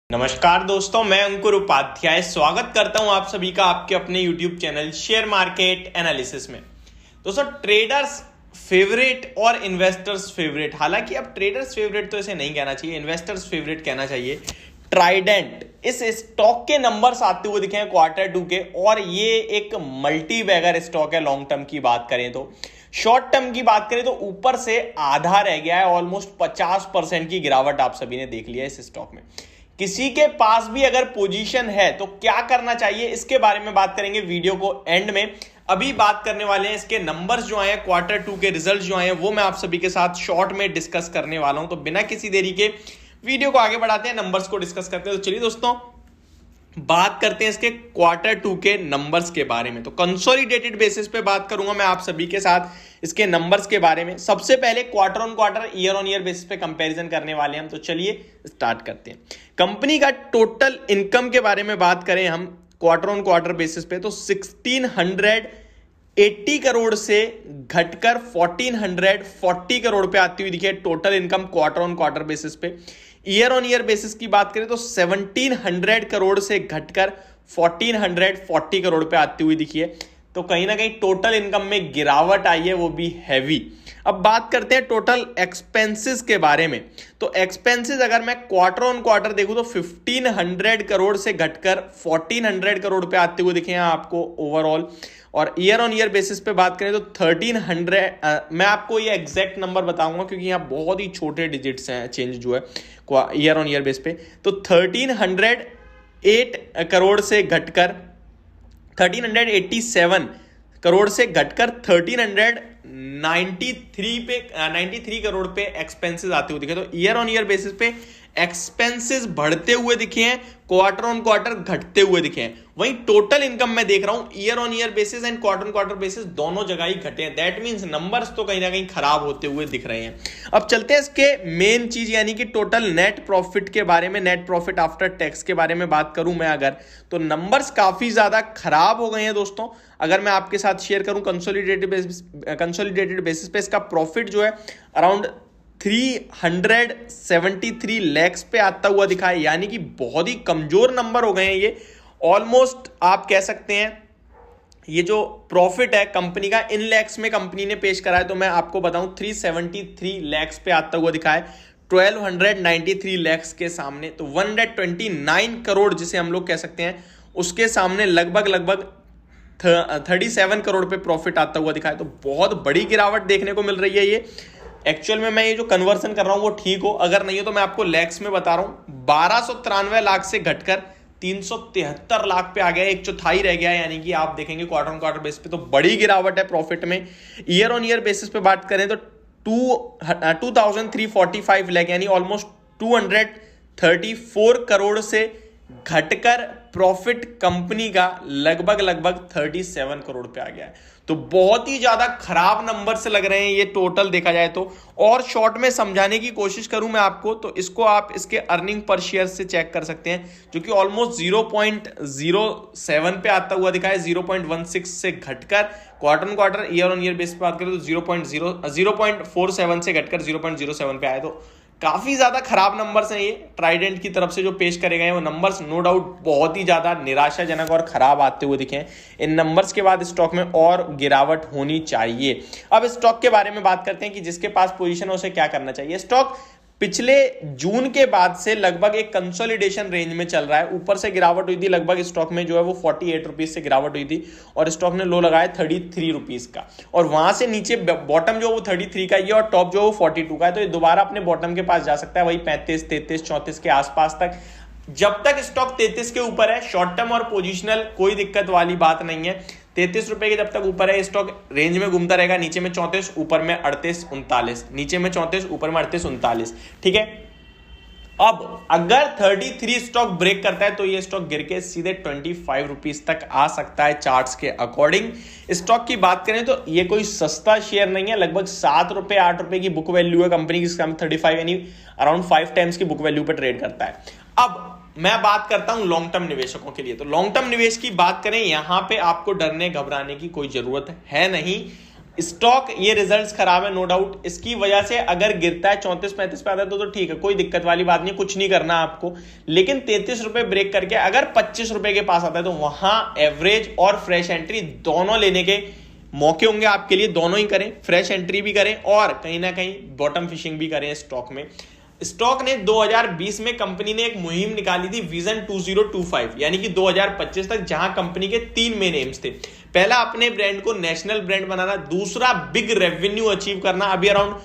नमस्कार दोस्तों, मैं अंकुर उपाध्याय स्वागत करता हूं आप सभी का आपके अपने YouTube channel share market analysis में। दोस्तों, ट्रेडर्स फेवरेट और इन्वेस्टर्स फेवरेट, हालांकि अब ट्रेडर्स फेवरेट तो इसे नहीं कहना चाहिए, इन्वेस्टर्स फेवरेट कहना चाहिए। ट्राइडेंट, इस स्टॉक के नंबर्स आते हुए दिखे हैं क्वार्टर 2 के, और ये एक मल्टी बैगर स्टॉक है। लॉन्ग टर्म की बात करें तो, शॉर्ट टर्म की बात करें तो ऊपर से आधा रह गया है, ऑलमोस्ट 50% की गिरावट आप सभी ने देख लिया इस स्टॉक में। किसी के पास भी अगर पोजीशन है तो क्या करना चाहिए, इसके बारे में बात करेंगे वीडियो को एंड में। अभी बात करने वाले हैं इसके नंबर्स जो आए हैं, क्वार्टर 2 के रिजल्ट जो आए हैं, वो मैं आप सभी के साथ शॉर्ट में डिस्कस करने वाला हूं। तो बिना किसी देरी के वीडियो को आगे बढ़ाते हैं, नंबर्स को डिस्कस करते हैं। तो चलिए दोस्तों, बात करते हैं इसके क्वार्टर 2 के नंबर्स के बारे में। तो कंसोलिडेटेड बेसिस पे बात करूंगा मैं आप सभी के साथ इसके नंबर्स के बारे में। सबसे पहले quarter on quarter, year on year basis पे कंपैरिजन करने वाले हैं हम। तो चलिए स्टार्ट करते हैं। कंपनी का टोटल इनकम के बारे में बात करें हम क्वार्टर ऑन क्वार्टर बेसिस पे, तो 1680 करोड़ से घटकर 1440 करोड़ पे आती हुई दिखी है total income quarter on quarter basis पे। ईयर ऑन ईयर बेसिस की बात करें तो 1700 करोड़ से घटकर 1440 करोड़ पे आती हुई दिखी है। तो कहीं ना कहीं टोटल इनकम में गिरावट आई है, वो भी हैवी। अब बात करते हैं टोटल एक्सपेंसेस के बारे में। तो एक्सपेंसेस अगर मैं क्वार्टर ऑन क्वार्टर देखूं तो 1500 करोड़ से घटकर 1400 करोड़ पे आते हुए दिखे हैं आपको ओवरऑल। और ईयर ऑन ईयर बेसिस पे बात करें तो 1300, मैं आपको ये एग्जैक्ट नंबर बताऊंगा क्योंकि यहाँ बहुत ही छोटे डिजिट्स हैं चेंज जो है ईयर ऑन ईयर बेस पे। तो 1308 करोड़ से घटकर 1387 करोड़ से घटकर 93 करोड़ पे एक्सपेंसेस आते हुए दिखे। तो ईयर ऑन ईयर बेसिस पे एक्सपेंसेस बढ़ते हुए दिखे हैं, क्वार्टर ऑन क्वार्टर घटते हुए दिखे हैं। वहीं टोटल इनकम मैं देख रहा हूं year on year basis and quarter on quarter basis दोनों जगह ही घटे हैं। दैट मींस नंबर्स तो कहीं ना कहीं खराब होते हुए दिख रहे हैं। अब चलते हैं इसके मेन चीज यानी कि टोटल नेट प्रॉफिट के बारे में। नेट प्रॉफिट आफ्टर टैक्स के बारे में बात करूं मैं अगर, तो नंबर्स काफी ज्यादा खराब हो गए हैं दोस्तों। अगर मैं आपके साथ शेयर करूं कंसोलिडेटेड बेसिस पे, इसका प्रॉफिट जो है अराउंड 373 लैक्स पे आता हुआ दिखा है, यानी कि बहुत ही कमजोर नंबर हो गए हैं ये। ऑलमोस्ट आप कह सकते हैं ये जो प्रॉफिट है कंपनी का इन लैक्स में कंपनी ने पेश करा है। तो मैं आपको बताऊं 373 लैक्स पे आता हुआ दिखा है 1293 लैक्स के सामने। तो 129 करोड़ जिसे हम लोग कह सकते हैं उसके सामने लगभग 37 करोड़ पे प्रॉफिट आता हुआ दिखा है। तो बहुत बड़ी गिरावट देखने को मिल रही है ये। एक्चुअल में मैं ये जो कन्वर्सन कर रहा हूं वो ठीक हो, अगर नहीं हो तो मैं आपको लैक्स में बता रहा हूं। 1293 लाख से घटकर 373 लाख पे आ गया, एक चौथाई रह गया है। यानी कि आप देखेंगे क्वार्टर ऑन क्वार्टर बेसिस पे तो बड़ी गिरावट है प्रॉफिट में। ईयर ऑन ईयर बेसिस पे बात करें तो 2345 लाख यानी ऑलमोस्ट 234 करोड़ से घटकर प्रॉफिट कंपनी का लगभग 37 करोड़ पे आ गया है। तो बहुत ही ज्यादा खराब नंबर से लग रहे हैं ये टोटल देखा जाए तो। और शॉर्ट में समझाने की कोशिश करूं मैं आपको तो इसको आप इसके अर्निंग पर शेयर से चेक कर सकते हैं, जो कि ऑलमोस्ट 0.07 पे आता हुआ दिखा है। 0.16 से घटकर quarter on quarter year on year base पे बात करें तो 0.47 से घटकर 0.07 पे आया। तो काफी ज्यादा खराब नंबर्स हैं ये ट्राइडेंट की तरफ से जो पेश करे गए हैं। वो नंबर्स नो डाउट बहुत ही ज्यादा निराशाजनक और खराब आते हुए दिखे हैं। इन नंबर्स के बाद स्टॉक में और गिरावट होनी चाहिए। अब स्टॉक के बारे में बात करते हैं कि जिसके पास पोजीशन है उसे क्या करना चाहिए। स्टॉक पिछले जून के बाद से लगभग एक कंसोलिडेशन रेंज में चल रहा है। ऊपर से गिरावट हुई थी, लगभग स्टॉक में जो है वो 48 रुपीज से गिरावट हुई थी और स्टॉक ने लो लगाया 33 रुपीज का। और वहां से नीचे बॉटम जो वो 33 का ही है और टॉप जो वो 42 का है। तो ये दोबारा अपने बॉटम के पास जा सकता है, वही 35, 33, 34 के आसपास तक। जब तक स्टॉक 33 के ऊपर है, शॉर्ट टर्म और पोजिशनल कोई दिक्कत वाली बात नहीं है। 33 रुपए के जब तक ऊपर है स्टॉक रेंज में घूमता रहेगा। नीचे में 34, ऊपर में 38, 39, नीचे में 34, ऊपर में 38, 39। ठीक है। अब अगर 33 स्टॉक ब्रेक करता है तो ये स्टॉक गिर के सीधे 25 रुपीज तक आ सकता है चार्ट्स के अकॉर्डिंग। स्टॉक की बात करें तो ये कोई सस्ता शेयर नहीं है। लगभग 7 रुपए 8 रुपए की बुक वैल्यू है कंपनी की, 35 यानी अराउंड 5 टाइम्स की बुक वैल्यू पर ट्रेड करता है। अब मैं बात करता हूं लॉन्ग टर्म निवेशकों के लिए। तो लॉन्ग टर्म निवेश की बात करें, यहां पे आपको डरने घबराने की कोई जरूरत है नहीं। स्टॉक ये रिजल्ट्स खराब है नो डाउट, इसकी वजह से अगर गिरता है 34-35 पे आता है तो ठीक है, कोई दिक्कत वाली बात नहीं, कुछ नहीं करना आपको। लेकिन 33 रुपए ब्रेक करके अगर 25 रुपए के पास आता है तो वहां एवरेज और फ्रेश एंट्री दोनों लेने के मौके होंगे आपके लिए, दोनों ही करें, फ्रेश एंट्री भी करें और कहीं ना कहीं बॉटम फिशिंग भी करें स्टॉक में। स्टॉक ने 2020 में कंपनी ने एक मुहिम निकाली थी विजन 2025, यानी कि 2025 तक, जहां कंपनी के 3 मेन एम्स थे। पहला अपने ब्रांड को नेशनल ब्रांड बनाना, दूसरा बिग रेवेन्यू अचीव करना। अभी अराउंड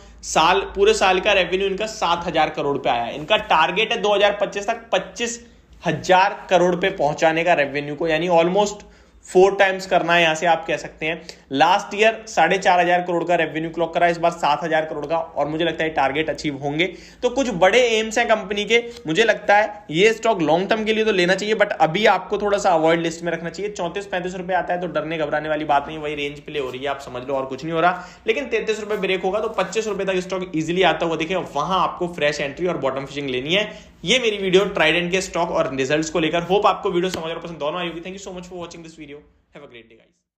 पूरे साल का रेवेन्यू इनका 7,000 करोड़ पे आया। इनका टारगेट है 2025 तक 25,000 करोड़ पे पहुंचाने का रेवेन्यू को, यानी ऑलमोस्ट 4 टाइम्स करना है, यहां से आप कह सकते हैं। लास्ट ईयर 4,500 करोड़ का रेवेन्यू क्लॉक करा, इस बार 7,000 करोड़ का, और मुझे लगता है टारगेट अचीव होंगे। तो कुछ बड़े एम्स हैं कंपनी के, मुझे लगता है ये स्टॉक लॉन्ग टर्म के लिए तो लेना चाहिए, बट अभी आपको थोड़ा सा अवॉइड लिस्ट में रखना चाहिए। 34-35 रुपए आता है तो डरने घबराने वाली बात नहीं, वही रेंज प्ले हो रही है, आप समझ लो, और कुछ नहीं हो रहा। लेकिन 33 रुपए ब्रेक होगा तो 25 रुपए तक स्टॉक इजिली आता हुआ दिखे, वहां आपको फ्रेश एंट्री और बॉटम फिशिंग लेनी है। ये मेरी वीडियो ट्राइडेंट के स्टॉक और रिजल्ट्स को लेकर। होप आपको वीडियो समझ और पसंद दोनों आई होगी। Thank you so much for watching this video. Have a great day guys.